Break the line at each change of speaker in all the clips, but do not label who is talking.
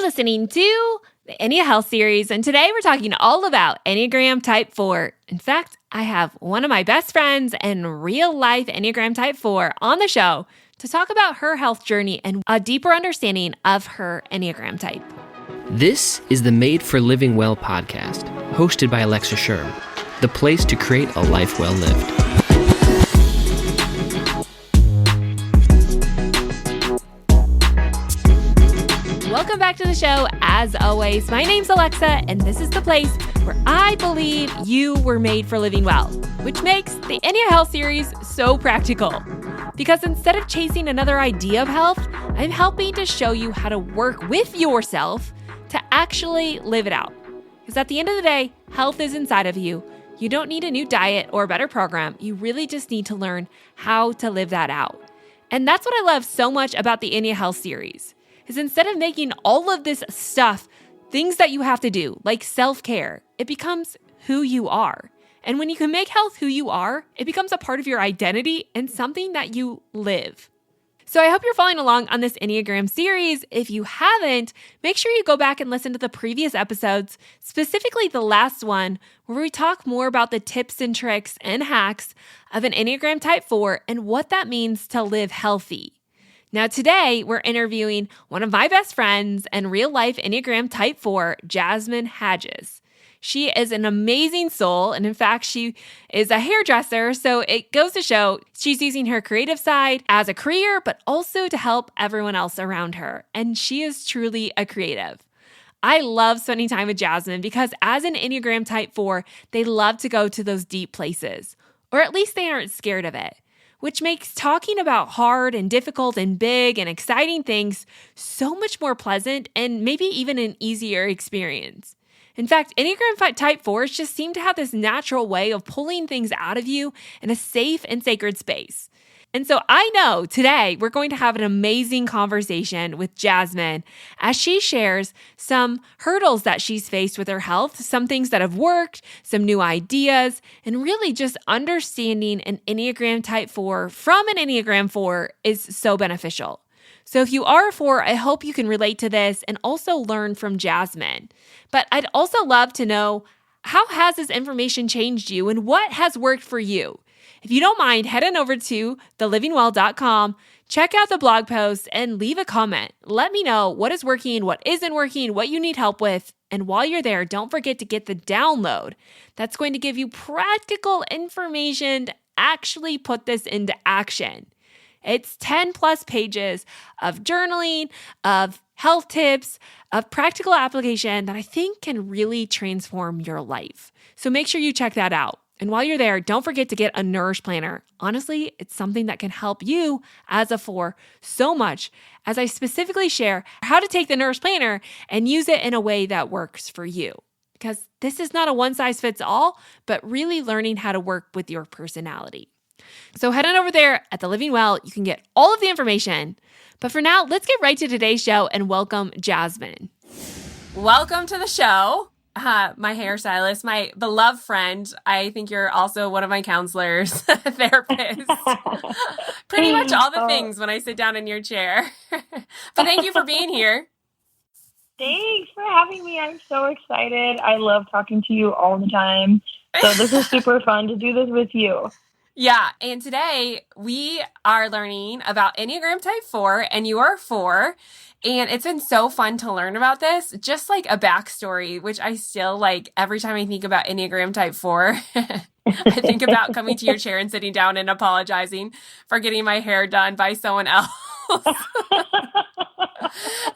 listening to the Enneagram Health series, and today we're talking all about Enneagram Type 4. In fact, I have one of my best friends and real-life Enneagram Type 4 on the show to talk about her health journey and a deeper understanding of her Enneagram type.
This is the Made for Living Well podcast, hosted by Alexa Sherm, the place to create a life well lived.
Welcome back to the show. As always, my name's Alexa, and this is the place where I believe you were made for living well, which makes the Enneagram Health series so practical. Because instead of chasing another idea of health, I'm helping to show you how to work with yourself to actually live it out. Because at the end of the day, health is inside of you. You don't need a new diet or a better program. You really just need to learn how to live that out. And that's what I love so much about the Enneagram Health series. Is instead of making all of this stuff things that you have to do, like self-care, it becomes who you are. And when you can make health who you are, it becomes a part of your identity and something that you live. So I hope you're following along on this Enneagram series. If you haven't, make sure you go back and listen to the previous episodes, specifically the last one, where we talk more about the tips and tricks and hacks of an Enneagram Type 4 and what that means to live healthy. Now today, we're interviewing one of my best friends and real-life Enneagram Type 4, Jasmine Hadges. She is an amazing soul, and in fact, she is a hairdresser, so it goes to show she's using her creative side as a career, but also to help everyone else around her, and she is truly a creative. I love spending time with Jasmine because as an Enneagram Type 4, they love to go to those deep places, or at least they aren't scared of it, which makes talking about hard and difficult and big and exciting things so much more pleasant and maybe even an easier experience. In fact, Enneagram Type 4s just seem to have this natural way of pulling things out of you in a safe and sacred space. And so I know today we're going to have an amazing conversation with Jasmine as she shares some hurdles that she's faced with her health, some things that have worked, some new ideas, and really just understanding an Enneagram Type 4 from an Enneagram 4 is so beneficial. So if you are a 4, I hope you can relate to this and also learn from Jasmine. But I'd also love to know, how has this information changed you and what has worked for you? If you don't mind, head on over to thelivingwell.com, check out the blog post, and leave a comment. Let me know what is working, what isn't working, what you need help with. And while you're there, don't forget to get the download. That's going to give you practical information to actually put this into action. It's 10 plus pages of journaling, of health tips, of practical application that I think can really transform your life. So make sure you check that out. And while you're there, don't forget to get a Nourish Planner. Honestly, it's something that can help you as a 4 so much, as I specifically share how to take the Nourish Planner and use it in a way that works for you. Because this is not a one-size-fits-all, but really learning how to work with your personality. So head on over there at The Living Well. You can get all of the information. But for now, let's get right to today's show and welcome Jasmine. Welcome to the show. My hairstylist, my beloved friend. I think you're also one of my counselors, therapist. Pretty much all the things when I sit down in your chair. But thank you for being here.
Thanks for having me. I'm so excited. I love talking to you all the time. So this is super fun to do this with you.
Yeah, and today we are learning about Enneagram Type 4, and you are 4, and it's been so fun to learn about this, just like a backstory, which I still like every time I think about Enneagram Type 4. I think about coming to your chair and sitting down and apologizing for getting my hair done by someone else.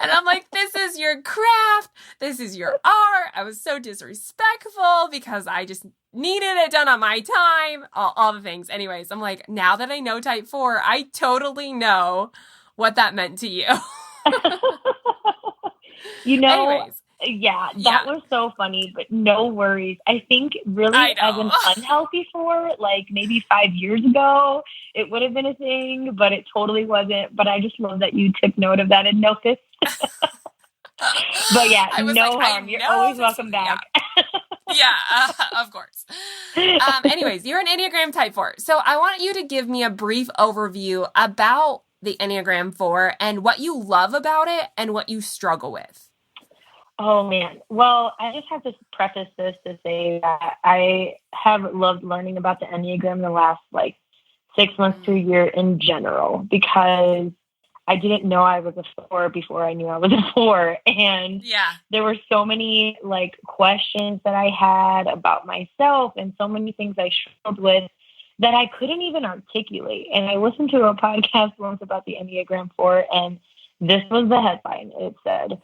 And I'm like, this is your craft. This is your art. I was so disrespectful because I just needed it done on my time. All the things. Anyways, I'm like, now that I know Type 4, I totally know what that meant to you.
Anyways. Yeah, that was so funny, but no worries. I think really as an unhealthy 4, like maybe 5 years ago, it would have been a thing, but it totally wasn't. But I just love that you took note of that and noticed. But yeah, no harm. You're always welcome back.
Yeah, of course. Anyways, you're an Enneagram Type 4. So I want you to give me a brief overview about the Enneagram 4 and what you love about it and what you struggle with.
Oh man. Well, I just have to preface this to say that I have loved learning about the Enneagram the last like 6 months to a year in general, because I didn't know I was a four before I knew I was a four. And there were so many like questions that I had about myself and so many things I struggled with that I couldn't even articulate. And I listened to a podcast once about the Enneagram Four, and this was the headline. It said,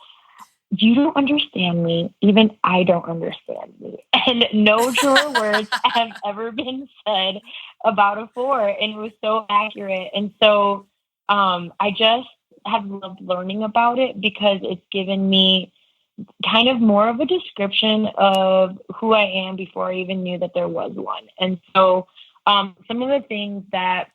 "You don't understand me. Even I don't understand me." And no truer words have ever been said about a four. And it was so accurate. And so I just have loved learning about it, because it's given me kind of more of a description of who I am before I even knew that there was one. And so some of the things that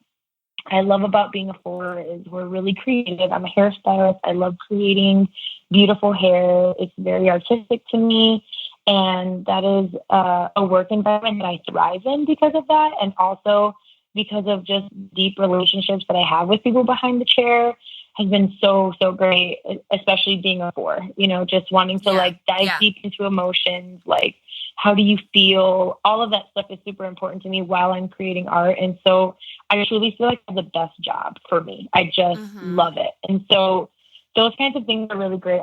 I love about being a four is we're really creative. I'm a hairstylist. I love creating beautiful hair. It's very artistic to me. And that is a work environment that I thrive in because of that. And also because of just deep relationships that I have with people behind the chair has been so, so great, especially being a four, you know, just wanting to like dive deep into emotions, like how do you feel? All of that stuff is super important to me while I'm creating art. And so I truly feel like it's the best job for me. I just love it. And so those kinds of things are really great.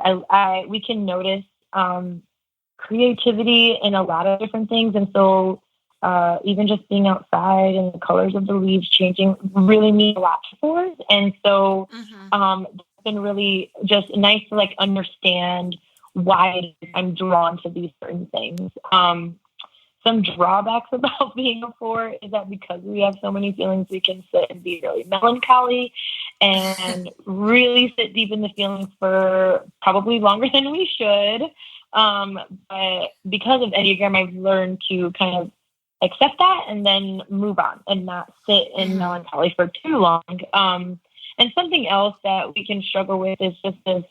We can notice creativity in a lot of different things. And so even just being outside and the colors of the leaves changing really mean a lot to fours. And so it's been really just nice to like understand why I'm drawn to these certain things. Some drawbacks about being a four is that because we have so many feelings, we can sit and be really melancholy and really sit deep in the feelings for probably longer than we should. But because of Enneagram, I've learned to kind of accept that and then move on and not sit in melancholy for too long. And something else that we can struggle with is just this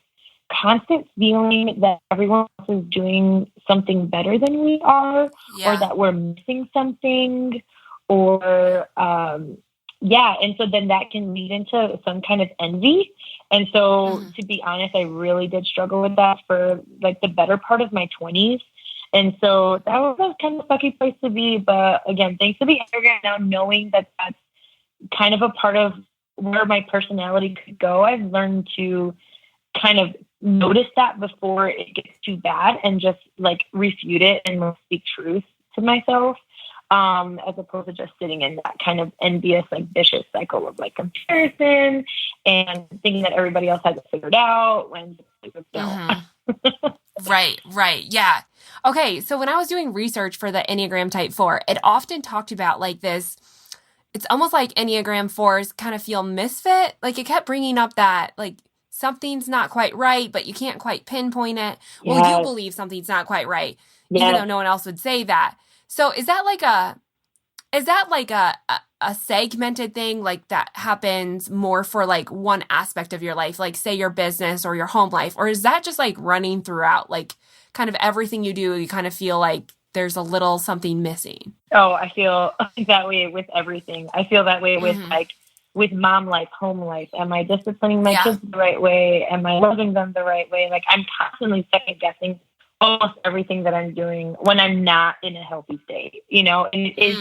constant feeling that everyone else is doing something better than we are, or that we're missing something, or and so then that can lead into some kind of envy. And so to be honest, I really did struggle with that for like the better part of my 20s. And so that was a kind of sucky place to be. But again, thanks to the Enneagram, now knowing that that's kind of a part of where my personality could go, I've learned to kind of notice that before it gets too bad and just like refute it and speak truth to myself, as opposed to just sitting in that kind of envious, like vicious cycle of like comparison and thinking that everybody else has it figured out when they don't.
Right. Yeah. Okay. So when I was doing research for the Enneagram Type 4, it often talked about like this, it's almost like Enneagram 4s kind of feel misfit. Like it kept bringing up that like something's not quite right, but you can't quite pinpoint it. Yes. Well, you believe something's not quite right, even though no one else would say that. So is that like a segmented thing, like that happens more for like one aspect of your life, like say your business or your home life? Or is that just like running throughout, like kind of everything you do, you kind of feel like there's a little something missing?
Oh, I feel that way with everything. I feel that way with like, with mom life, home life. Am I disciplining my kids the right way? Am I loving them the right way? Like I'm constantly second guessing almost everything that I'm doing when I'm not in a healthy state, you know, and it is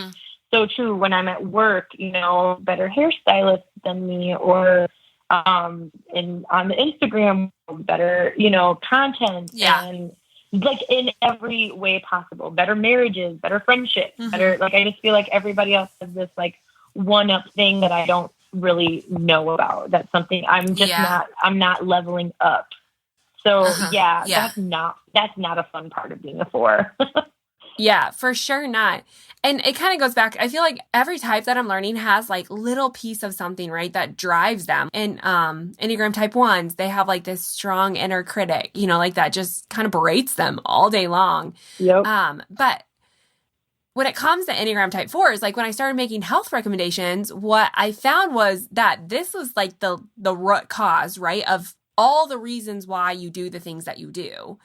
so true when I'm at work, you know, better hairstylist than me, or on the Instagram, better, you know, content and like in every way possible, better marriages, better friendships, better, like, I just feel like everybody else has this like one up thing that I don't really know about. That's something I'm just I'm not leveling up. So that's not a fun part of being a 4.
Yeah, for sure not. And it kind of goes back. I feel like every type that I'm learning has like little piece of something, right, that drives them. And Enneagram Type 1s, they have like this strong inner critic, you know, like that just kind of berates them all day long.
Yep.
But when it comes to Enneagram Type 4s, like when I started making health recommendations, what I found was that this was like the root cause, right, of all the reasons why you do the things that you do.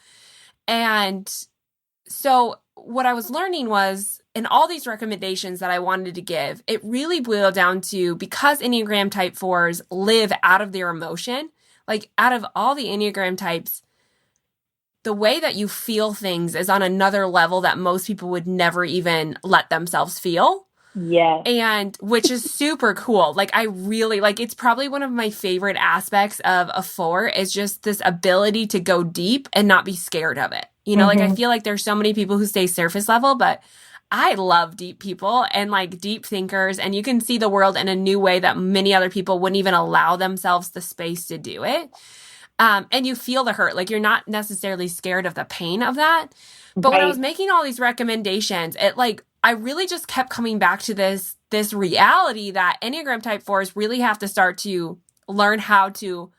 And so what I was learning was in all these recommendations that I wanted to give, it really boiled down to, because Enneagram Type 4s live out of their emotion, like out of all the Enneagram types, the way that you feel things is on another level that most people would never even let themselves feel.
Yes.
And which is super cool. Like, I really, like, it's probably one of my favorite aspects of a 4 is just this ability to go deep and not be scared of it. You know, like, I feel like there's so many people who stay surface level, but I love deep people and like deep thinkers, and you can see the world in a new way that many other people wouldn't even allow themselves the space to do it. And you feel the hurt. Like, you're not necessarily scared of the pain of that. But when I was making all these recommendations, it like, I really just kept coming back to this reality that Enneagram Type 4s really have to start to learn how to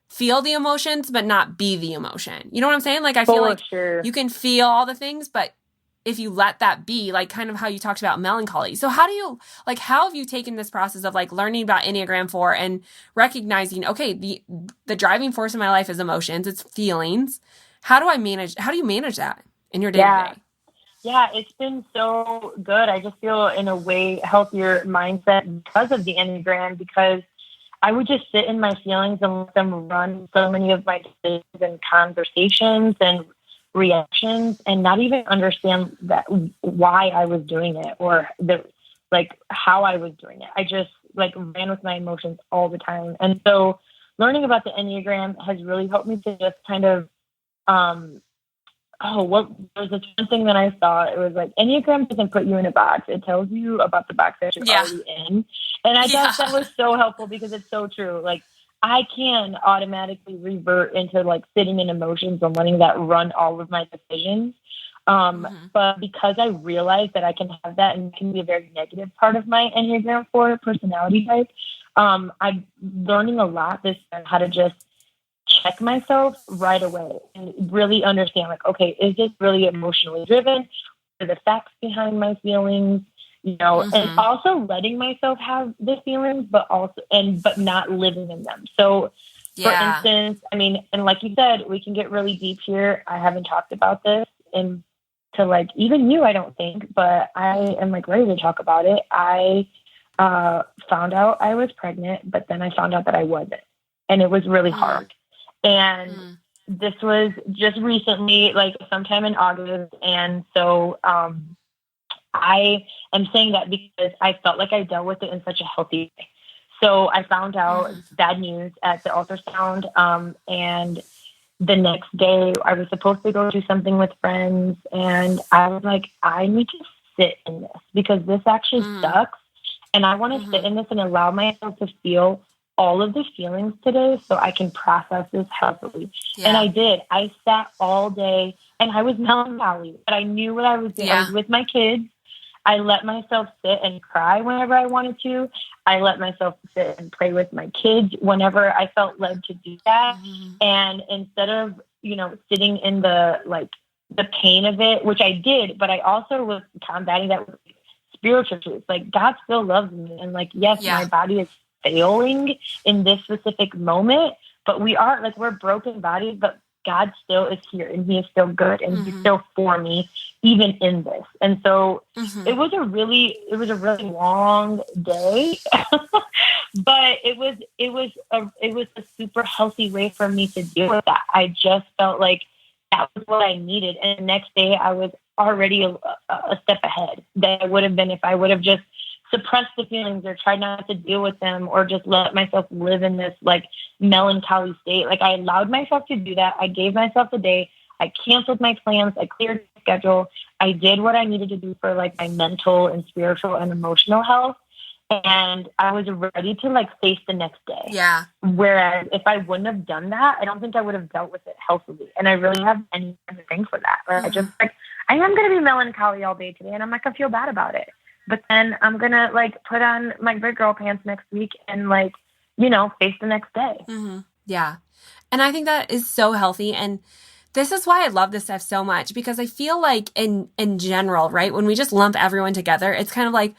feel the emotions, but not be the emotion. You know what I'm saying? Like, I feel like you can feel all the things, but if you let that be, like, kind of how you talked about melancholy. So how have you taken this process of like learning about Enneagram 4 and recognizing, okay, the driving force in my life is emotions, it's feelings. How do you manage that in your day to day?
Yeah, it's been so good. I just feel in a way healthier mindset because of the Enneagram, because I would just sit in my feelings and let them run so many of my decisions and conversations and reactions, and not even understand that why I was doing it or how I was doing it. I just like ran with my emotions all the time. And so learning about the Enneagram has really helped me to just kind of there's this one thing that I saw. It was like, Enneagram doesn't put you in a box. It tells you about the box that you're already in. And I thought that was so helpful because it's so true. Like, I can automatically revert into like sitting in emotions and letting that run all of my decisions. But because I realized that I can have that and it can be a very negative part of my Enneagram 4 personality type, I'm learning a lot this time how to just check myself right away and really understand, like, okay, is this really emotionally driven? What are the facts behind my feelings? You know, and also letting myself have the feelings, but not living in them. So, for instance, I mean, and like you said, we can get really deep here. I haven't talked about this, and to like even you, I don't think, but I am like ready to talk about it. I found out I was pregnant, but then I found out that I wasn't, and it was really hard. And this was just recently, like sometime in August. And so I am saying that because I felt like I dealt with it in such a healthy way. So I found out bad news at the ultrasound. And the next day I was supposed to go do something with friends. And I was like, I need to sit in this because this actually sucks. And I want to sit in this and allow myself to feel all of the feelings today so I can process this healthily. And I did. I sat all day and I was melancholy, but I knew what I was doing. I was with my kids. I let myself sit and cry whenever I wanted to. I let myself sit and play with my kids whenever I felt led to do that. And instead of, sitting in the pain of it, which I did, but I also was combating that with spiritual truth. Like, God still loves me. And like, yes, my body is failing in this specific moment, but we're broken bodies, but God still is here and he is still good and he's still for me even in this. And so it was a really long day, but it was a super healthy way for me to deal with that. I just felt like that was what I needed. And the next day I was already a step ahead that I would have been if I would have just suppressed the feelings or tried not to deal with them or just let myself live in this like melancholy state. Like, I allowed myself to do that. I gave myself a day. I canceled my plans. I cleared the schedule. I did what I needed to do for like my mental and spiritual and emotional health. And I was ready to like face the next day. Yeah. Whereas if I wouldn't have done that, I don't think I would have dealt with it healthily. And I really have anything to thank for that. Where I just like, I am going to be melancholy all day today and I'm not going to feel bad about it. But then I'm going to like put on my big girl pants next week and like, face the next day.
Yeah. And I think that is so healthy. And this is why I love this stuff so much, because I feel like in general, right, when we just lump everyone together, it's kind of like,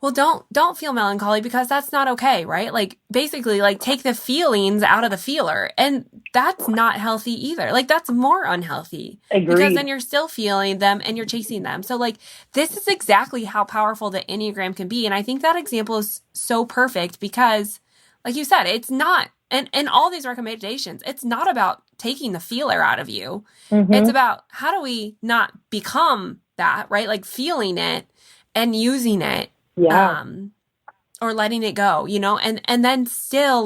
well, don't feel melancholy because that's not okay, right? Like, basically, like, take the feelings out of the feeler. And that's not healthy either. Like, that's more unhealthy.
Agreed.
Because then you're still feeling them and you're chasing them. So, like, this is exactly how powerful the Enneagram can be. And I think that example is so perfect because, like you said, it's not, and all these recommendations, it's not about taking the feeler out of you.
Mm-hmm.
It's about how do we not become that, right? Like feeling it and using it, or letting it go, and then still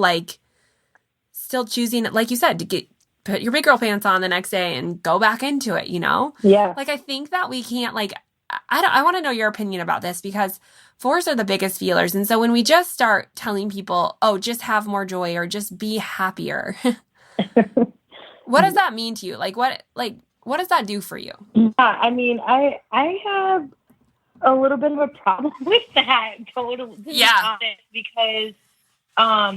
choosing, like you said, to put your big girl pants on the next day and go back into it,
Yeah.
Like, I think that we can't, I want to know your opinion about this, because fours are the biggest feelers. And so when we just start telling people, oh, just have more joy or just be happier, what does that mean to you? What does that do for you?
Yeah, I mean, I have a little bit of a problem with that, totally.
Yeah.
Because, I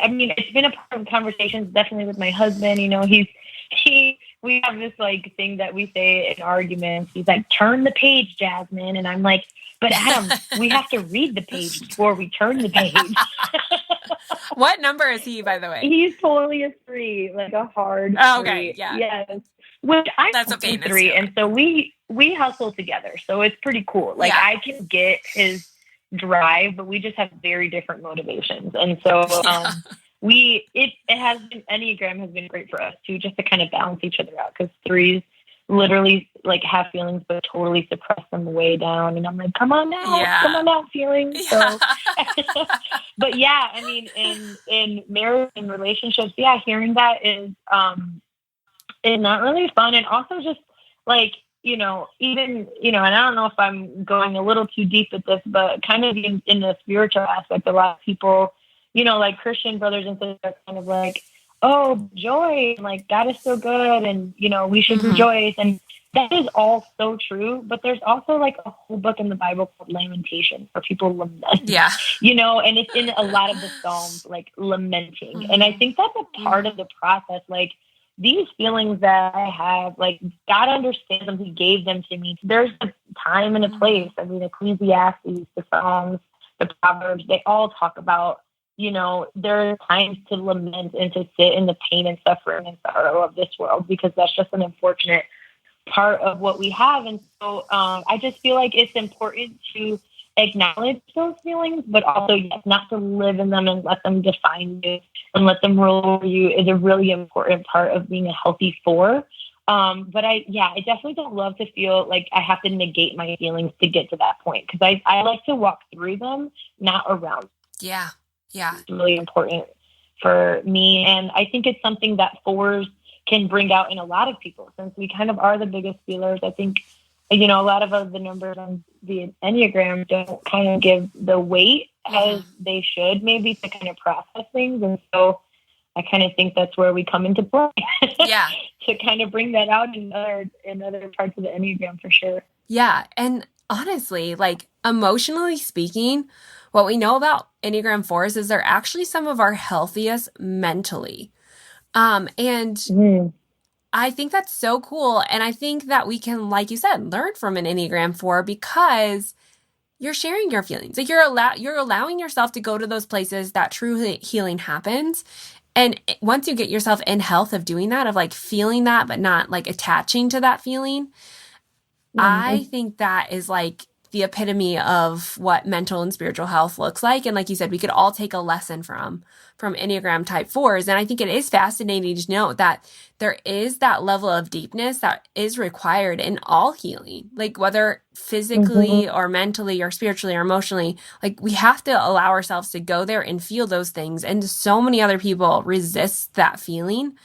mean, it's been a part of conversations, definitely with my husband. We have this thing that we say in arguments. He's like, turn the page, Jasmine. And I'm like, but Adam, we have to read the page before we turn the page.
What number is he, by the way?
He's totally a 3, like a hard 3.
Okay, yeah.
Yes. Which
That's a pain
3, and so we hustle together. So it's pretty cool. I can get his drive, but we just have very different motivations. And so Enneagram has been great for us too, just to kind of balance each other out, because 3s literally have feelings but totally suppress them way down, and I'm like, come on now, feelings. So but I mean, in marriage and relationships, hearing that is not really fun. And also just even, and I don't know if I'm going a little too deep with this, but kind of in the spiritual aspect, a lot of people, Christian brothers and sisters are kind of like, oh, joy, God is so good, and, we should rejoice. And that is all so true. But there's also a whole book in the Bible called Lamentations, where people lament.
Yeah.
And it's in a lot of the Psalms, lamenting. Mm-hmm. And I think that's a part of the process. These feelings that I have, God understands them. He gave them to me. There's a time and a place. I mean, Ecclesiastes, the Psalms, the Proverbs, they all talk about, there are times to lament and to sit in the pain and suffering and sorrow of this world, because that's just an unfortunate part of what we have. And so I just feel like it's important to acknowledge those feelings, but also not to live in them and let them define you and let them rule over you is a really important part of being a healthy 4. But I definitely don't love to feel like I have to negate my feelings to get to that point, because I like to walk through them, not around.
Yeah.
It's really important for me. And I think it's something that 4s can bring out in a lot of people, since we kind of are the biggest feelers. I think, a lot of the numbers on the Enneagram don't kind of give the weight as they should, maybe, to kind of process things. And so I kind of think that's where we come into play.
Yeah.
To kind of bring that out in other parts of the Enneagram, for sure.
Yeah. And honestly, emotionally speaking, what we know about Enneagram 4s is they're actually some of our healthiest mentally. I think that's so cool. And I think that we can, like you said, learn from an Enneagram 4, because you're sharing your feelings. You're allowing yourself to go to those places that true healing happens. And once you get yourself in health of doing that, of feeling that, but not attaching to that feeling, I think that is the epitome of what mental and spiritual health looks like. And like you said, we could all take a lesson from Enneagram type 4s. And I think it is fascinating to note that there is that level of deepness that is required in all healing, whether physically or mentally or spiritually or emotionally, we have to allow ourselves to go there and feel those things. And so many other people resist that feeling.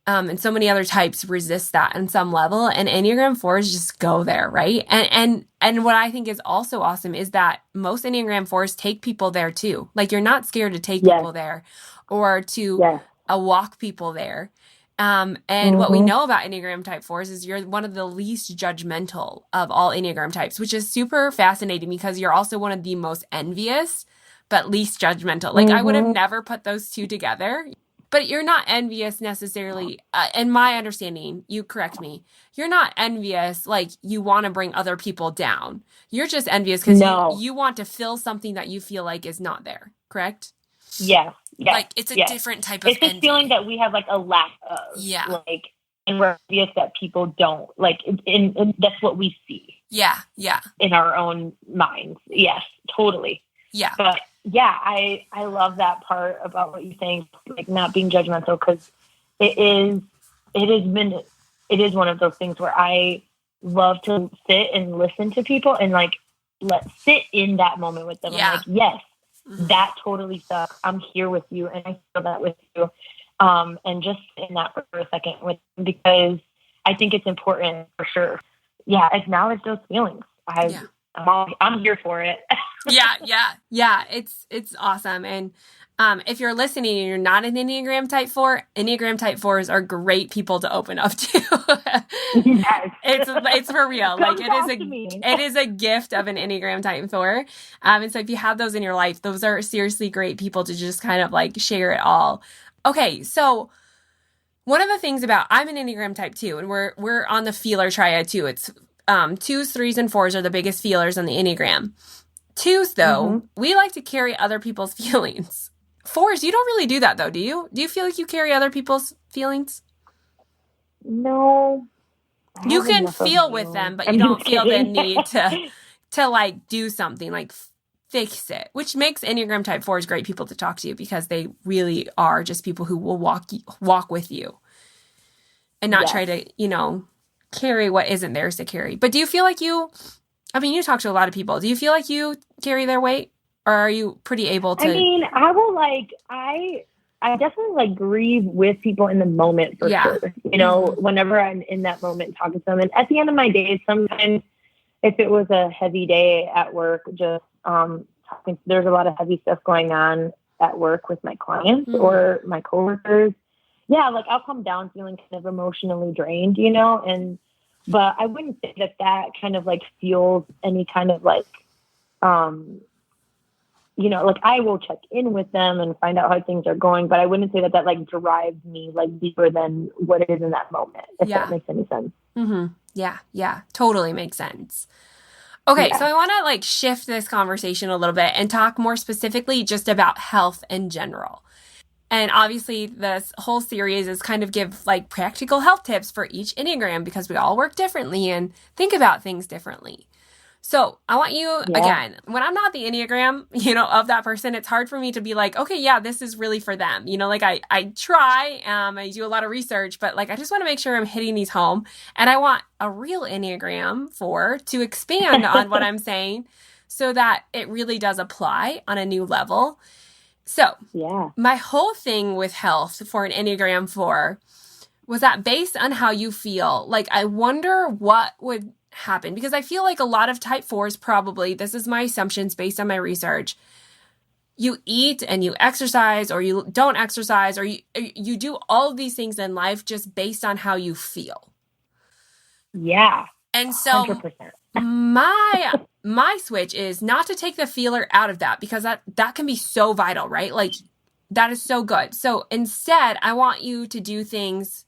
And so many other types resist that on some level, and Enneagram 4s just go there, right? And what I think is also awesome is that most Enneagram 4s take people there too. You're not scared to take people there, or to walk people there. And what we know about Enneagram type 4s is you're one of the least judgmental of all Enneagram types, which is super fascinating, because you're also one of the most envious, but least judgmental. I would have never put those two together. But you're not envious necessarily, in my understanding, you correct me, you're not envious you want to bring other people down. You're just envious because you want to fill something that you feel is not there, correct?
Yeah.
It's a different type of
envy. It's a feeling that we have a lack of.
Yeah.
And we're envious that people don't. And that's what we see.
Yeah.
In our own minds. Yes, totally.
Yeah.
But I love that part about what you're saying, not being judgmental, because it is one of those things where I love to sit and listen to people and like sit in that moment with them. I'm like, yes, that totally sucks. I'm here with you, and I feel that with you. And just sit in that for a second with them, because I think it's important for sure. Yeah, acknowledge those feelings. I'm here for it.
Yeah. It's awesome. And if you're listening and you're not an Enneagram Type 4, Enneagram Type 4s are great people to open up to.
Yes.
It's for real. Like it is a gift of an Enneagram Type 4. And so if you have those in your life, those are seriously great people to just kind of like share it all. Okay, so one of the things about, I'm an Enneagram Type 2, and we're on the feeler triad too. It's 2s, 3s, and 4s are the biggest feelers on the Enneagram. 2s, though, we like to carry other people's feelings. 4s, you don't really do that, though, do you? Do you feel like you carry other people's feelings?
No.
You can feel with them, but you don't feel the need to like do something, like fix it, which makes Enneagram Type 4s great people to talk to, because they really are just people who will walk with you and not try to, carry what isn't theirs to carry. But do you feel like you talk to a lot of people. Do you feel like you carry their weight, or are you pretty able to?
I mean, I will I definitely like grieve with people in the moment for sure. Whenever I'm in that moment talking to them. And at the end of my days, sometimes if it was a heavy day at work, just talking, there's a lot of heavy stuff going on at work with my clients or my coworkers. Yeah, like I'll come down feeling kind of emotionally drained, but I wouldn't say that kind of like fuels any kind of like, like I will check in with them and find out how things are going, but I wouldn't say that like drives me like deeper than what it is in that moment, if that makes any sense.
Mm-hmm. Yeah, totally makes sense. Okay, so I want to like shift this conversation a little bit and talk more specifically just about health in general. And obviously this whole series is kind of give like practical health tips for each Enneagram, because we all work differently and think about things differently. So I want you, again, when I'm not the Enneagram, of that person, it's hard for me to be like, okay, yeah, this is really for them. Like I try, I do a lot of research, but like, I just want to make sure I'm hitting these home. And I want a real Enneagram 4 to expand on what I'm saying so that it really does apply on a new level. So my whole thing with health for an Enneagram 4 was that based on how you feel, like I wonder what would happen, because I feel like a lot of Type 4s probably, this is my assumptions based on my research, you eat and you exercise, or you don't exercise, or you do all of these things in life just based on how you feel.
Yeah.
And so 100%. my switch is not to take the feeler out of that, because that can be so vital, right? Like that is so good. So instead, I want you to do things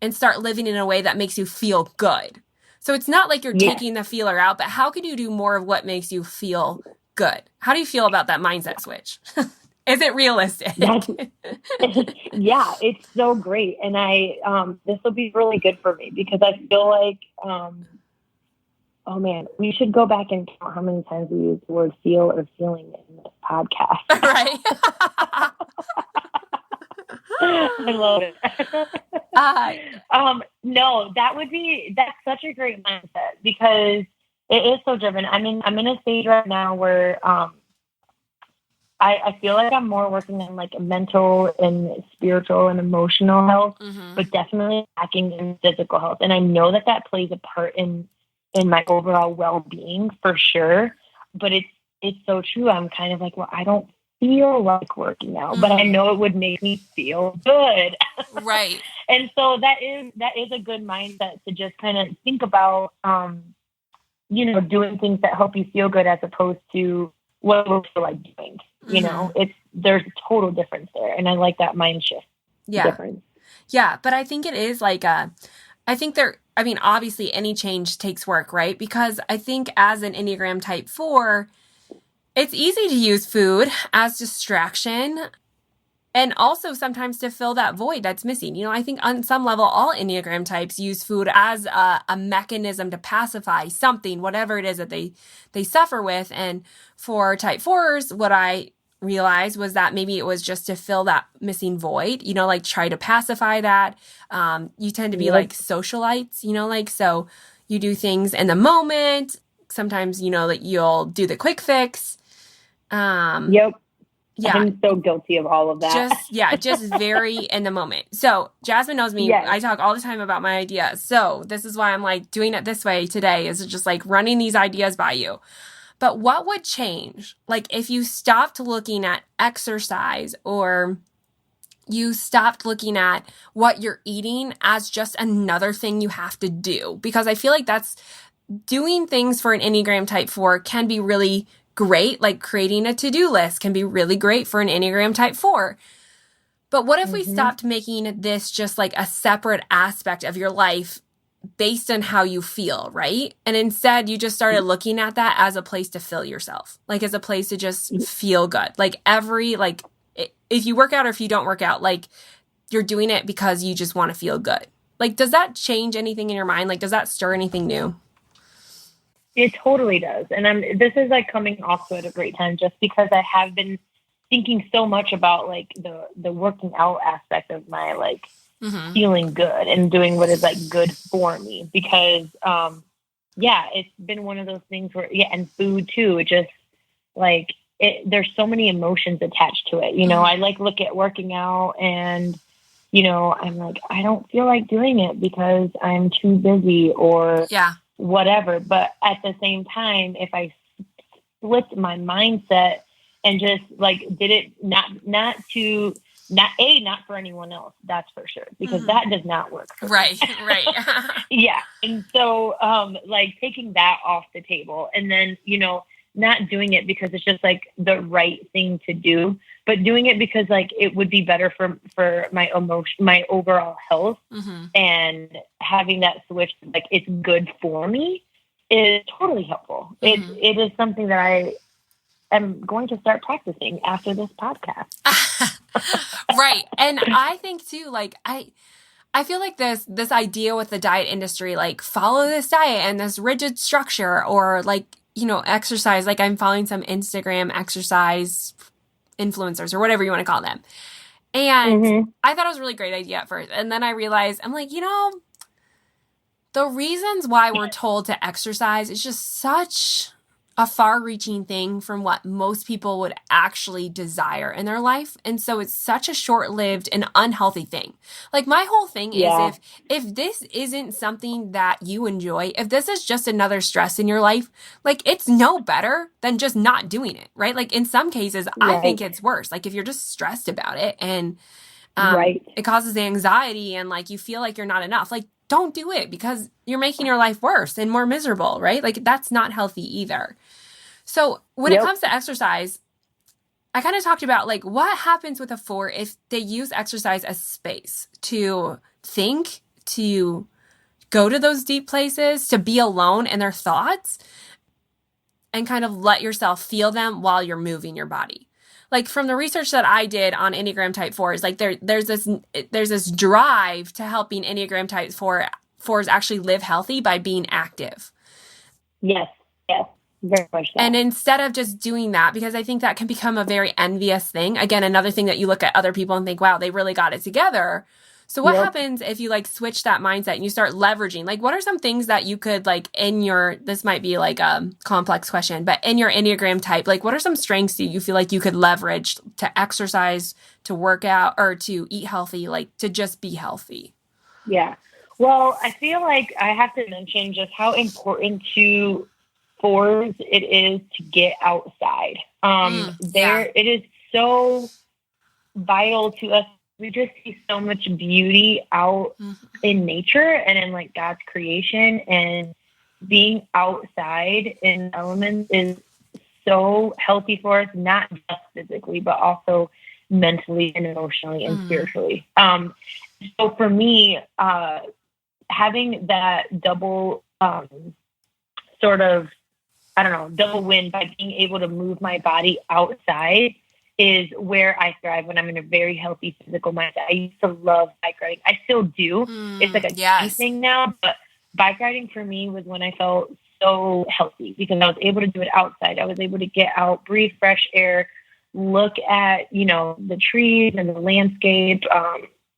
and start living in a way that makes you feel good. So it's not like you're taking the feeler out, but how can you do more of what makes you feel good? How do you feel about that mindset switch? Is it realistic?
Yeah, it's so great. And this will be really good for me, because I feel like, oh man, we should go back and count how many times we use the word feel or feeling in this podcast.
Right.
I love it. No, that's such a great mindset, because it is so driven. I'm in a stage right now where I feel like I'm more working on like mental and spiritual and emotional health, but definitely lacking in physical health. And I know that plays a part in my overall well-being for sure. But it's so true. I'm kind of like, well, I don't feel like working out, but I know it would make me feel good.
Right.
And so that is a good mindset to just kind of think about, doing things that help you feel good, as opposed to what you feel like doing. There's a total difference there. And I like that mind shift. Difference.
Yeah. But I think it is like, obviously any change takes work, right? Because I think as an Enneagram Type 4, it's easy to use food as distraction, and also sometimes to fill that void that's missing. I think on some level, all Enneagram types use food as a mechanism to pacify something, whatever it is that they suffer with. And for Type 4s, what I realize was that maybe it was just to fill that missing void, you know, like try to pacify that. You tend to be like socialites, you know, like, so you do things in the moment. Sometimes, you know, that you'll do the quick fix.
Yep.
Yeah.
I'm so guilty of all of that.
Just very in the moment. So Jasmine knows me.
Yes.
I talk all the time about my ideas. So this is why I'm like doing it this way today, is just like running these ideas by you. But what would change? Like if you stopped looking at exercise, or you stopped looking at what you're eating as just another thing you have to do? Because I feel like that's doing things for an Enneagram Type 4 can be really great. Like creating a to-do list can be really great for an Enneagram Type 4. But what if we stopped making this just like a separate aspect of your life based on how you feel, right? And instead you just started looking at that as a place to fill yourself, like as a place to just feel good. Like if you work out or if you don't work out, like you're doing it because you just want to feel good. Like, does that change anything in your mind? Like, does that stir anything new?
It totally does. And this is like coming off to at a great time, just because I have been thinking so much about like the working out aspect of my like feeling good and doing what is like good for me, because it's been one of those things where and food too, it just like there's so many emotions attached to it, you know. I like look at working out and, you know, I'm like, I don't feel like doing it because I'm too busy or whatever. But at the same time, if I flipped my mindset and just like did it not for anyone else, that's for sure, because that does not work for
right
me. Yeah. And so like taking that off the table, and then, you know, not doing it because it's just like the right thing to do, but doing it because like it would be better for my my overall health, and having that switch, like it's good for me, is totally helpful. It is something that I am going to start practicing after this podcast.
Right. And I think too, like I feel like this idea with the diet industry, like follow this diet and this rigid structure, or like, you know, exercise. Like I'm following some Instagram exercise influencers or whatever you want to call them. And I thought it was a really great idea at first. And then I realized, I'm like, you know, the reasons why we're told to exercise is just such a far-reaching thing from what most people would actually desire in their life. And so it's such a short-lived and unhealthy thing. Like my whole thing is if this isn't something that you enjoy, if this is just another stress in your life, like it's no better than just not doing it, right? Like in some cases, I think it's worse. Like if you're just stressed about it and it causes anxiety and like you feel like you're not enough, like don't do it, because you're making your life worse and more miserable, right? Like that's not healthy either. So when it comes to exercise, I kind of talked about like what happens with a 4 if they use exercise as space to think, to go to those deep places, to be alone in their thoughts, and kind of let yourself feel them while you're moving your body. Like from the research that I did on Enneagram Type 4s, like there's this drive to helping Enneagram Type 4s actually live healthy by being active.
Yes, very much so.
And instead of just doing that, because I think that can become a very envious thing. Again, another thing that you look at other people and think, wow, they really got it together. So what happens if you like switch that mindset and you start leveraging? Like what are some things that you could like this might be like a complex question, but in your Enneagram type, like what are some strengths that you feel like you could leverage to exercise, to work out, or to eat healthy, like to just be healthy?
Yeah. Well, I feel like I have to mention just how important to 4s it is to get outside. It is so vital to us. We just see so much beauty out in nature and in like God's creation, and being outside in elements is so healthy for us, not just physically, but also mentally and emotionally and spiritually. So for me, having that double sort of, double win by being able to move my body outside is where I thrive when I'm in a very healthy physical mindset. I used to love bike riding. I still do. It's like a thing now, but bike riding for me was when I felt so healthy, because I was able to do it outside. I was able to get out, breathe fresh air, look at, you know, the trees and the landscape.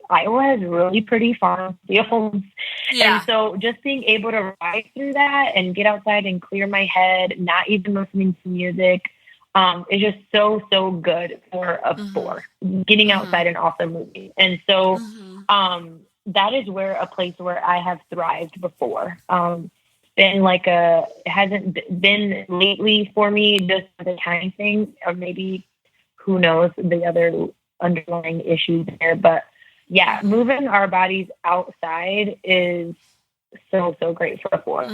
Iowa has really pretty farm fields.
Yeah.
And so just being able to ride through that and get outside and clear my head, not even listening to music, is just so, so good for a four, getting outside and also moving. And so that is where a place where I have thrived before. It hasn't been lately for me, just the time thing, or maybe who knows the other underlying issues there. But yeah, moving our bodies outside is so, so great for a four.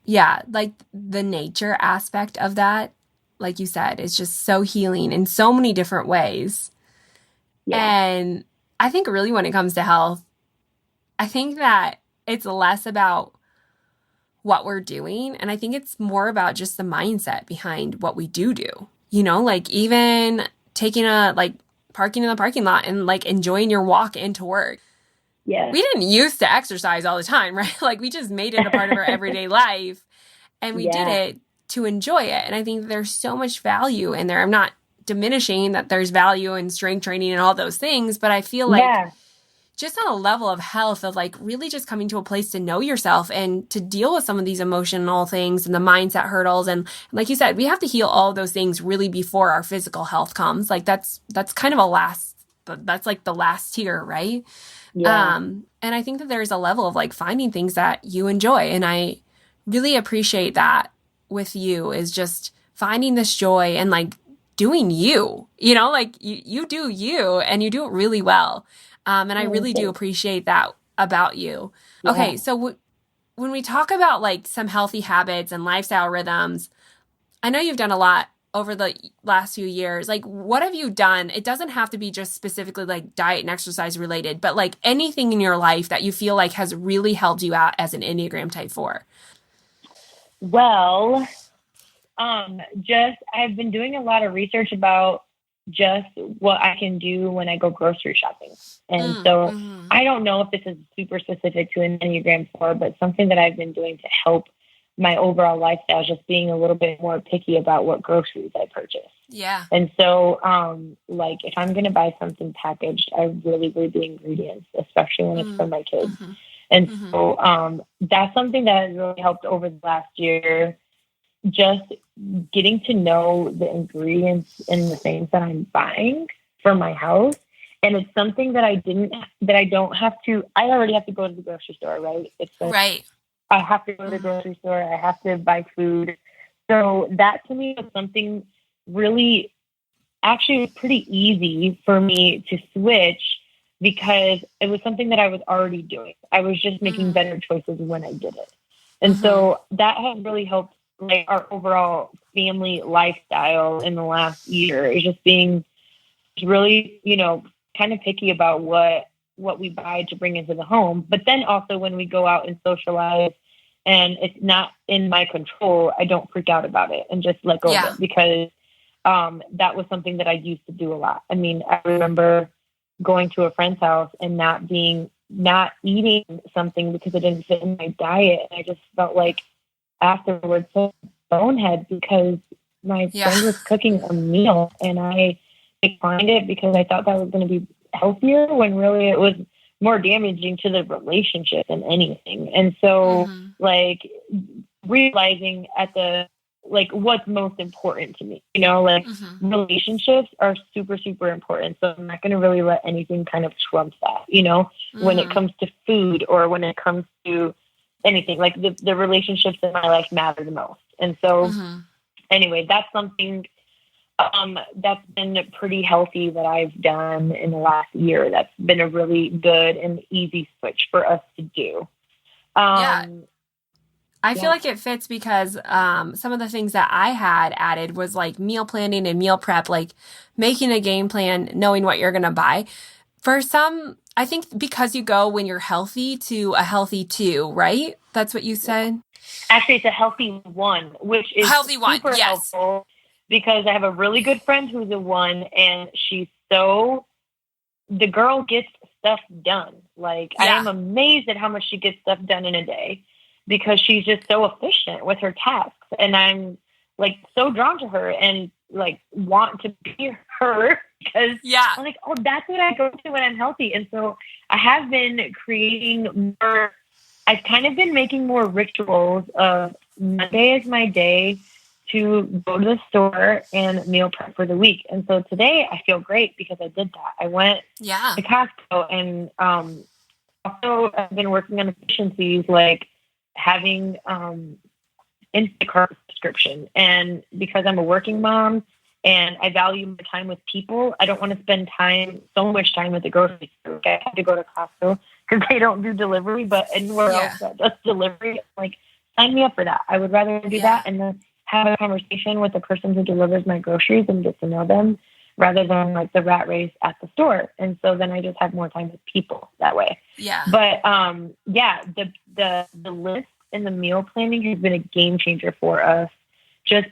Yeah, like the nature aspect of that, like you said, is just so healing in so many different ways. Yeah. And I think really when it comes to health, I think that it's less about what we're doing. And I think it's more about just the mindset behind what we do. You know, like even parking in the parking lot and like enjoying your walk into work.
Yeah.
We didn't used to exercise all the time, right? Like we just made it a part of our everyday life, and we did it to enjoy it. And I think there's so much value in there. I'm not diminishing that there's value in strength training and all those things, but I feel like just on a level of health, of like really just coming to a place to know yourself and to deal with some of these emotional things and the mindset hurdles. And like you said, we have to heal all of those things really before our physical health comes. Like that's kind of that's like the last tier, right? Yeah. And I think that there's a level of like finding things that you enjoy. And I really appreciate that with you, is just finding this joy and like doing you know, like you do you, and you do it really well. And I really do appreciate that about you. Yeah. Okay. So when we talk about like some healthy habits and lifestyle rhythms, I know you've done a lot over the last few years. Like, what have you done? It doesn't have to be just specifically like diet and exercise related, but like anything in your life that you feel like has really helped you out as an Enneagram Type 4.
Well, I've been doing a lot of research about just what I can do when I go grocery shopping. And I don't know if this is super specific to an Enneagram 4, but something that I've been doing to help my overall lifestyle is just being a little bit more picky about what groceries I purchase.
Yeah.
And so, like if I'm going to buy something packaged, I really read the ingredients, especially when it's for my kids. And so, that's something that has really helped over the last year, just getting to know the ingredients and the things that I'm buying for my house. And it's something that I already have to go to the grocery store, right?
Right.
I have to go to the grocery store. I have to buy food. So that to me was something really actually pretty easy for me to switch, because it was something that I was already doing. I was just making better choices when I did it. And so that has really helped like our overall family lifestyle in the last year, is just being really, you know, kind of picky about what we buy to bring into the home. But then also when we go out and socialize and it's not in my control, I don't freak out about it and just let go of it, because that was something that I used to do a lot. I mean, I remember going to a friend's house and not eating something because it didn't fit in my diet. And I just felt like afterwards so bonehead, because my friend was cooking a meal and I declined it because I thought that was going to be healthier, when really it was more damaging to the relationship than anything. And so like realizing what's most important to me, you know, like relationships are super, super important. So I'm not going to really let anything kind of trump that, you know, when it comes to food or when it comes to anything. Like the relationships in my life matter the most. And so anyway, that's something that's been pretty healthy that I've done in the last year. That's been a really good and easy switch for us to do.
I feel like it fits because some of the things that I had added was like meal planning and meal prep, like making a game plan, knowing what you're going to buy. For some, I think because you go when you're healthy to a healthy 2, right? That's what you said?
Actually, it's a healthy 1, which is super helpful, because I have a really good friend who's a 1, and the girl gets stuff done. Like I am amazed at how much she gets stuff done in a day, because she's just so efficient with her tasks. And I'm like so drawn to her. And like want to be her because I'm like, oh, that's what I go to when I'm healthy. And so I have been creating more, I've kind of been making more rituals of Monday is my day to go to the store and meal prep for the week. And so today I feel great because I did that. I went to Costco and also I've been working on efficiencies like having Instacart subscription. And because I'm a working mom and I value my time with people, I don't want to spend so much time at the grocery store. I had to go to Costco because they don't do delivery, but anywhere else that does delivery, like, sign me up for that. I would rather do that and then have a conversation with the person who delivers my groceries and get to know them rather than like the rat race at the store. And so then I just have more time with people that way. But the list and the meal planning has been a game changer for us. Just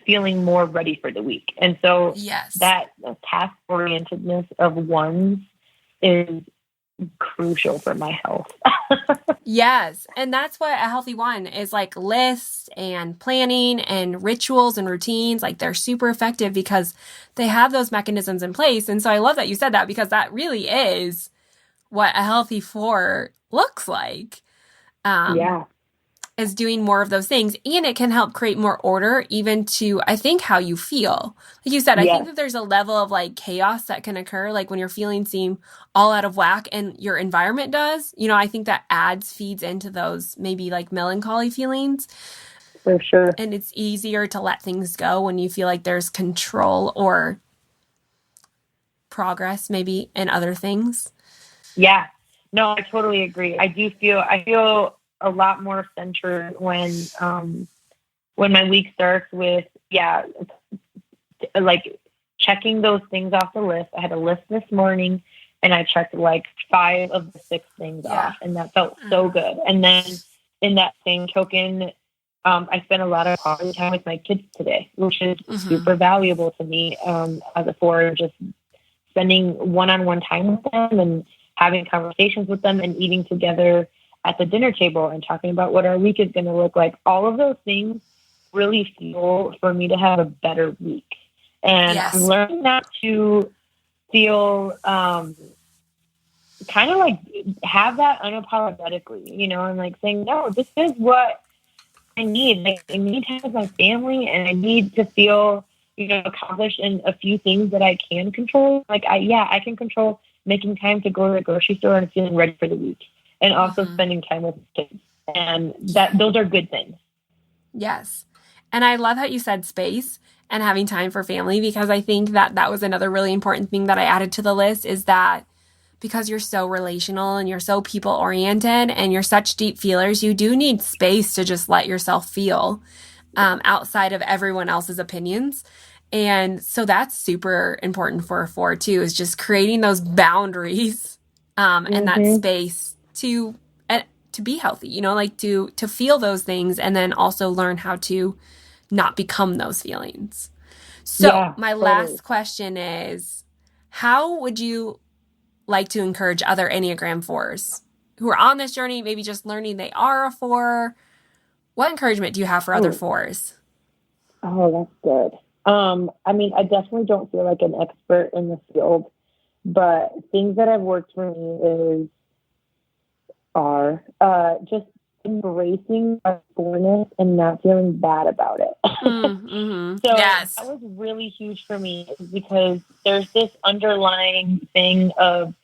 feeling more ready for the week. And so that task orientedness of ones is crucial for my health.
Yes. And that's what a healthy one is, like lists and planning and rituals and routines. Like they're super effective because they have those mechanisms in place. And so I love that you said that because that really is what a healthy four looks like. Is doing more of those things, and it can help create more order even to, I think, how you feel. Like you said, I think that there's a level of like chaos that can occur, like when your feelings seem all out of whack and your environment does, I think that feeds into those maybe like melancholy feelings.
For sure.
And it's easier to let things go when you feel like there's control or progress maybe in other things.
Yeah. No, I totally agree. I feel a lot more centered when my week starts with, like checking those things off the list. I had a list this morning and I checked like 5 of the 6 things off, and that felt so good. And then in that same token, I spent a lot of quality time with my kids today, which is super valuable to me as a four, just spending one-on-one time with them and having conversations with them and eating together at the dinner table and talking about what our week is going to look like. All of those things really fuel for me to have a better week. And I'm learning not to feel kind of like have that unapologetically, and like saying, no, this is what I need. Like, I need to have my family and I need to feel, accomplished in a few things that I can control. Like, I can control making time to go to the grocery store and feeling ready for the week. And also spending time with kids. And those are good things.
Yes. And I love how you said space and having time for family, because I think that was another really important thing that I added to the list, is that because you're so relational and you're so people oriented and you're such deep feelers, you do need space to just let yourself feel outside of everyone else's opinions. And so that's super important for a four too, is just creating those boundaries and that space to be healthy, like to feel those things and then also learn how to not become those feelings. So my last question is, how would you like to encourage other Enneagram fours who are on this journey, maybe just learning they are a four? What encouragement do you have for other fours?
Oh, that's good. I mean, I definitely don't feel like an expert in the field, but things that have worked for me are just embracing our fourness and not feeling bad about it. So that was really huge for me, because there's this underlying thing of,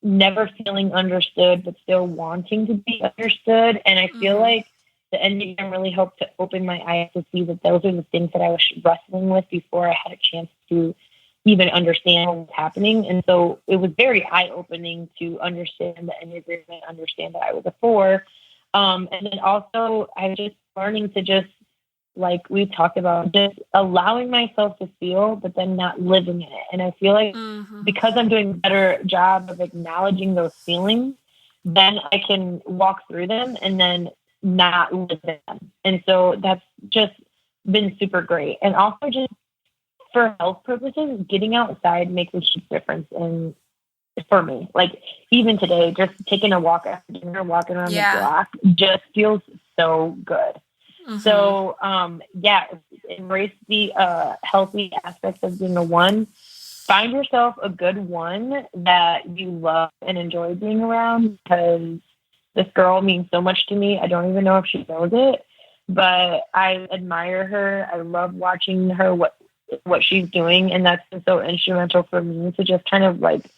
never feeling understood, but still wanting to be understood. And I feel like the Enneagram really helped to open my eyes to see that those are the things that I was wrestling with before I had a chance to even understand what was happening. And so it was very eye-opening to understand the Enneagram and understand that I was a four. And then also I was just learning to just, like we talked about, just allowing myself to feel, but then not living in it. And I feel like because I'm doing a better job of acknowledging those feelings, then I can walk through them and then not live in them. And so that's just been super great. And also just for health purposes, getting outside makes a huge difference for me. Like even today, just taking a walk after dinner, walking around the block just feels so good. So, embrace the healthy aspects of being a one. Find yourself a good one that you love and enjoy being around, because this girl means so much to me. I don't even know if she knows it, but I admire her. I love watching her, what she's doing. And that's been so instrumental for me to just kind of like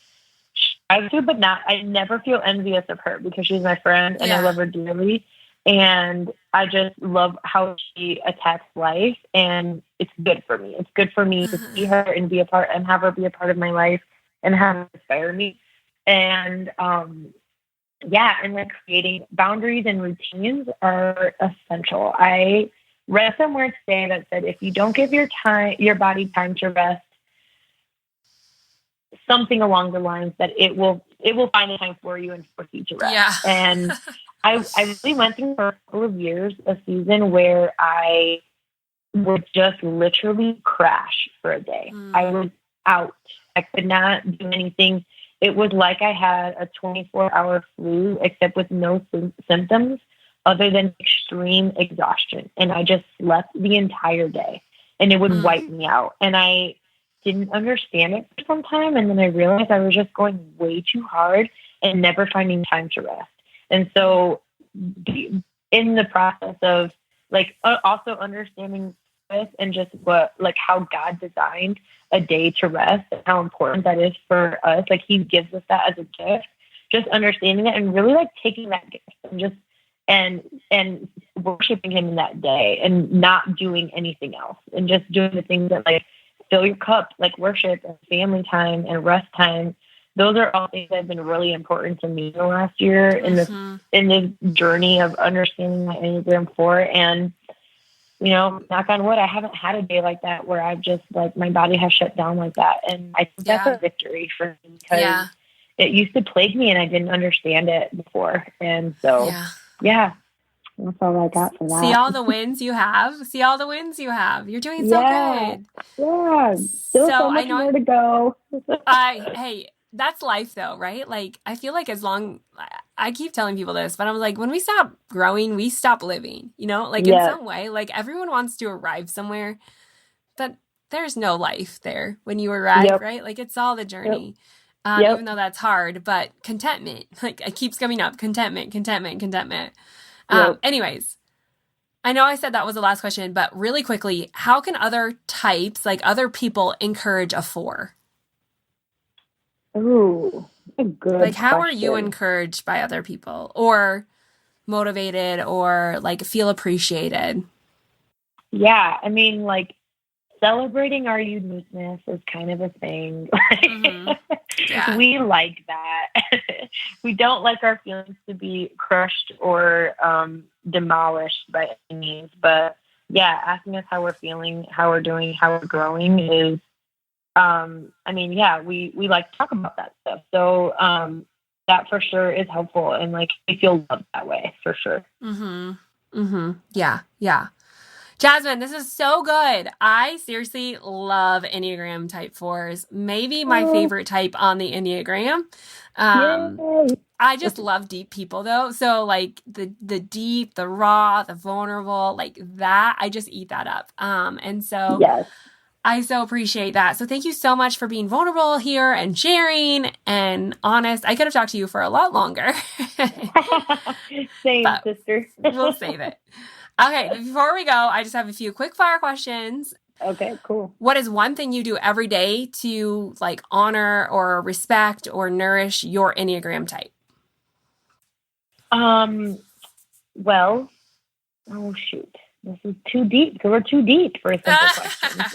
strive to, but not, I never feel envious of her because she's my friend and I love her dearly. And I just love how she attacks life, and it's good for me. It's good for me to see her and be a part, and have her be a part of my life and have her inspire me. And, and like creating boundaries and routines are essential. I read somewhere today that said, if you don't give your body time to rest, something along the lines that it will find a time for you and force you to rest.
Yeah.
And I really went through for a couple of years a season where I would just literally crash for a day. I was out. I could not do anything. It was like I had a 24-hour flu, except with no symptoms other than extreme exhaustion. And I just slept the entire day, and it would wipe me out. And I didn't understand it for some time. And then I realized I was just going way too hard and never finding time to rest. And so in the process of like also understanding this and just how God designed a day to rest and how important that is for us. Like he gives us that as a gift, just understanding it and really like taking that gift and just, and worshiping him in that day and not doing anything else and just doing the things that like fill your cup, like worship and family time and rest time. Those are all things that have been really important to me the last year in this journey of understanding my Enneagram 4. And, you know, knock on wood, I haven't had a day like that where I've just like my body has shut down like that. And I think that's a victory for me because it used to plague me and I didn't understand it before. And so, that's all I got for that.
See all the wins you have. You're doing so good.
Yeah. Still so much more to go.
Hey, that's life though, right? Like, I feel like I keep telling people this, but I'm like, when we stop growing, we stop living, you know, like in some way, like everyone wants to arrive somewhere, but there's no life there when you arrive, right? Like it's all the journey. Even though that's hard, but contentment, like it keeps coming up, contentment. Anyways, I know I said that was the last question, but really quickly, how can other types, like other people, encourage a 4?
Ooh, a good
Like, how
question.
are you encouraged by other people or motivated or like feel appreciated?
Yeah, I mean, like celebrating our uniqueness is kind of a thing. We like that. We don't like our feelings to be crushed or demolished by any means. But yeah, asking us how we're feeling, how we're doing, how we're growing is, we like to talk about that stuff. So that for sure is helpful. And like, we feel loved that way for sure.
Yeah. Jasmine, this is so good. I seriously love Enneagram type 4s. Maybe my favorite type on the Enneagram. I just love deep people though. So like the deep, the raw, the vulnerable, like that, I just eat that up. And so I so appreciate that. So thank you so much for being vulnerable here and sharing and honest. I could have talked to you for a lot longer.
Same, sister.
We'll save it. Okay, before we go, I just have a few quick fire questions.
Okay, cool.
What is one thing you do every day to like honor or respect or nourish your Enneagram type?
Well, oh shoot. This is too deep. So we're too deep for a simple question.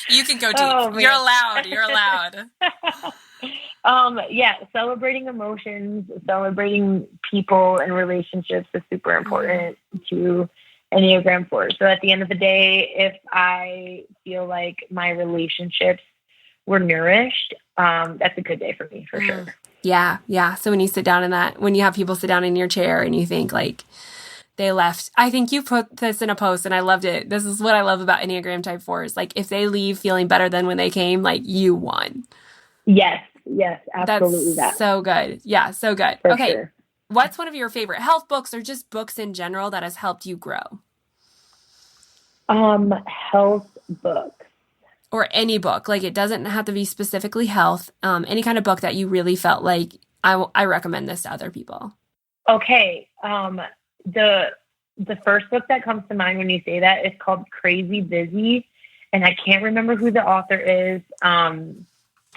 You can go deep. You're allowed.
Celebrating emotions, celebrating people and relationships is super important to Enneagram 4. So at the end of the day, if I feel like my relationships were nourished, that's a good day for me, for sure.
Yeah. So when you have people sit down in your chair and you think like they left, I think you put this in a post and I loved it. This is what I love about Enneagram type 4s. Like if they leave feeling better than when they came, like you won.
Yes, absolutely.
That's so good. Yeah, so good.
For
okay.
Sure.
what's one of your favorite health books or just books in general that has helped you grow?
Health books.
Or any book. Like, it doesn't have to be specifically health. Any kind of book that you really felt like, I recommend this to other people.
Okay. The first book that comes to mind when you say that is called Crazy Busy. And I can't remember who the author is.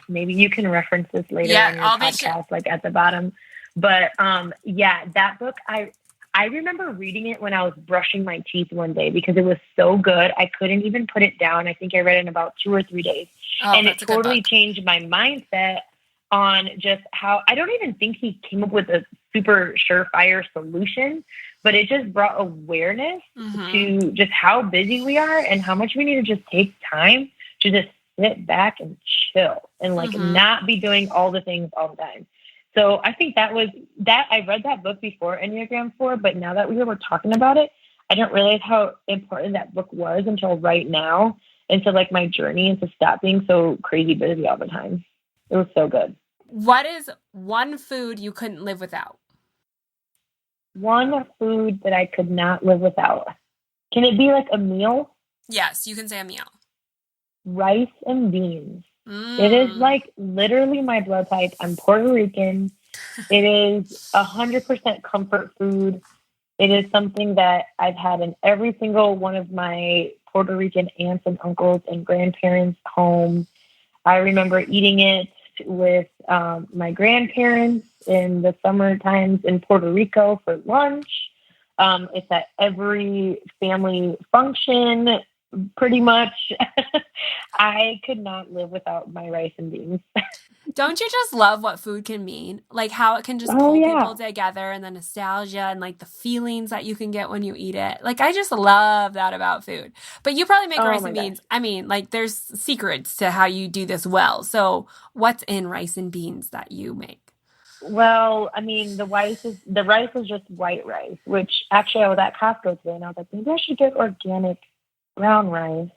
Maybe you can reference this later on your podcast, like at the bottom. But that book, I remember reading it when I was brushing my teeth one day because it was so good. I couldn't even put it down. I think I read it in about 2 or 3 days. And it totally changed my mindset on just how, I don't even think he came up with a super surefire solution, but it just brought awareness to just how busy we are and how much we need to just take time to just sit back and chill and like not be doing all the things all the time. So I think that was that. I read that book before Enneagram 4, but now that we were talking about it, I didn't realize how important that book was until right now. Into like my journey into stop being so crazy busy all the time. It was so good.
What is one food you couldn't live without?
One food that I could not live without. Can it be like a meal?
Yes, you can say a meal.
Rice and beans. It is like literally my blood type. I'm Puerto Rican. It is 100% comfort food. It is something that I've had in every single one of my Puerto Rican aunts and uncles and grandparents' home. I remember eating it with my grandparents in the summer times in Puerto Rico for lunch. It's at every family function, pretty much. I could not live without my rice and beans.
Don't you just love what food can mean? Like how it can just pull people together and the nostalgia and like the feelings that you can get when you eat it. Like I just love that about food. But you probably make rice and beans. I mean, like there's secrets to how you do this well. So what's in rice and beans that you make?
Well, I mean, the rice is just white rice, which actually I was at Costco today and I was like, maybe I should get organic brown rice.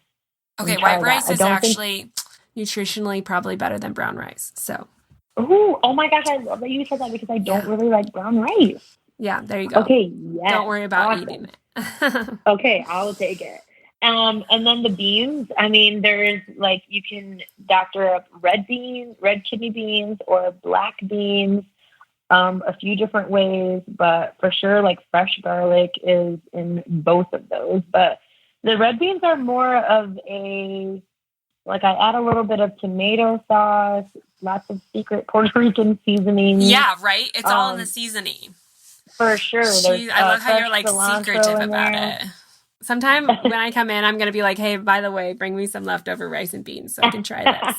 Okay, white rice is actually nutritionally probably better than brown rice. So.
Oh my gosh, I love that you said that because I don't really like brown rice.
Yeah, there you go.
Okay, yes.
Don't worry about eating it.
Okay, I'll take it. And then the beans, I mean, there's like, you can doctor up red kidney beans or black beans, a few different ways, but for sure, like fresh garlic is in both of those. But the red beans are more of I add a little bit of tomato sauce, lots of secret Puerto Rican seasonings.
Yeah, right? It's all in the seasoning.
For sure.
I love how you're like secretive about it. Sometime when I come in, I'm going to be like, hey, by the way, bring me some leftover rice and beans so I can try this.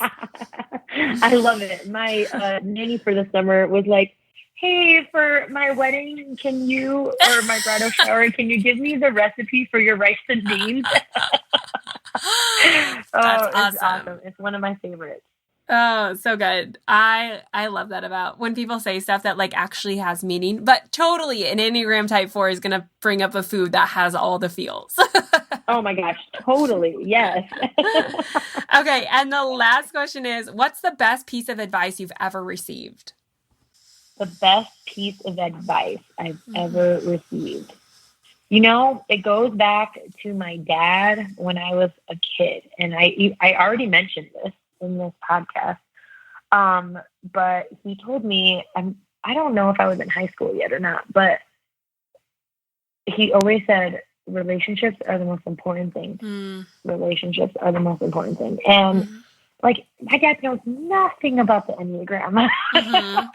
I love it. My nanny for the summer was like, hey, for my wedding, or my bridal shower, can you give me the recipe for your rice and beans?
That's
It's awesome. It's one of my favorites.
Oh, so good. I love that about when people say stuff that like actually has meaning, but totally an Enneagram Type 4 is going to bring up a food that has all the feels.
Oh my gosh, totally. Yes.
Okay. And the last question is, what's the best piece of advice you've ever received?
The best piece of advice I've ever received. You know, it goes back to my dad when I was a kid. And I already mentioned this in this podcast. But he told me, I don't know if I was in high school yet or not, but he always said, relationships are the most important thing. Relationships are the most important thing. And like, my dad knows nothing about the Enneagram.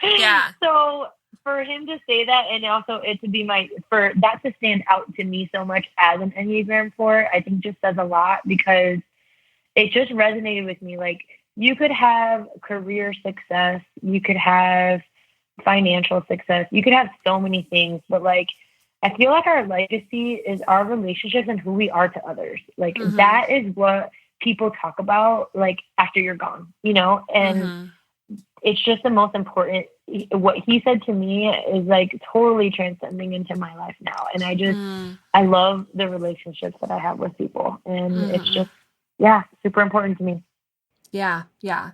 Yeah.
So for him to say that, and also it to be for that to stand out to me so much as an Enneagram 4, I think just says a lot because it just resonated with me. Like, you could have career success, you could have financial success, you could have so many things, but like, I feel like our legacy is our relationships and who we are to others. Like, that is what people talk about, like, after you're gone, you know? And it's just the most important. What he said to me is like totally transcending into my life now. And I love the relationships that I have with people. And it's just, super important to me.
Yeah. Yeah.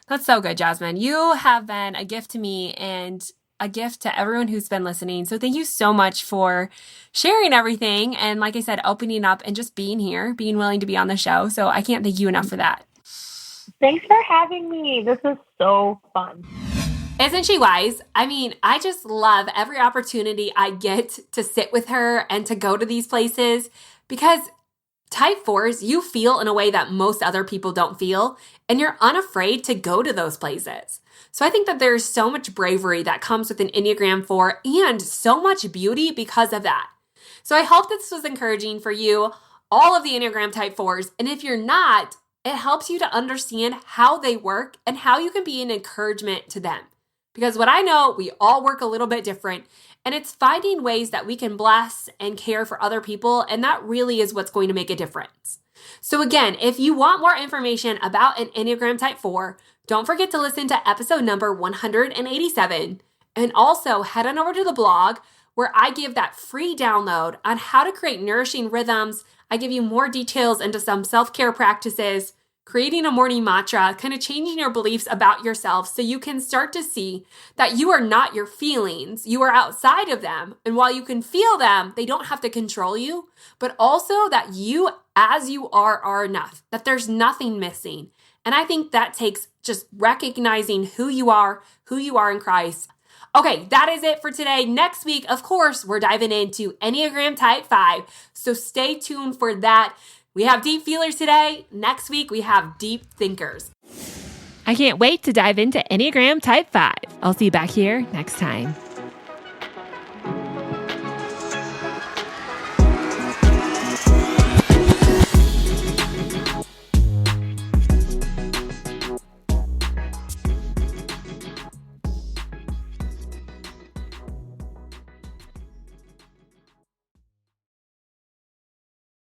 That's so good, Jasmine. You have been a gift to me and a gift to everyone who's been listening. So thank you so much for sharing everything. And like I said, opening up and just being here, being willing to be on the show. So I can't thank you enough for that.
Thanks for having me. This is so fun.
Isn't she wise? I mean, I just love every opportunity I get to sit with her and to go to these places because Type 4s, you feel in a way that most other people don't feel, and you're unafraid to go to those places. So I think that there's so much bravery that comes with an Enneagram 4 and so much beauty because of that. So I hope this was encouraging for you, all of the Enneagram Type 4s. And if you're not, it helps you to understand how they work and how you can be an encouragement to them. Because what I know, we all work a little bit different, and it's finding ways that we can bless and care for other people, and that really is what's going to make a difference. So again, if you want more information about an Enneagram Type 4, don't forget to listen to episode number 187, and also head on over to the blog where I give that free download on how to create nourishing rhythms. I give you more details into some self-care practices, creating a morning mantra, kind of changing your beliefs about yourself so you can start to see that you are not your feelings. You are outside of them. And while you can feel them, they don't have to control you, but also that you, as you are enough, that there's nothing missing. And I think that takes just recognizing who you are in Christ. Okay, that is it for today. Next week, of course, we're diving into Enneagram Type 5. So stay tuned for that. We have deep feelers today. Next week, we have deep thinkers. I can't wait to dive into Enneagram Type 5. I'll see you back here next time.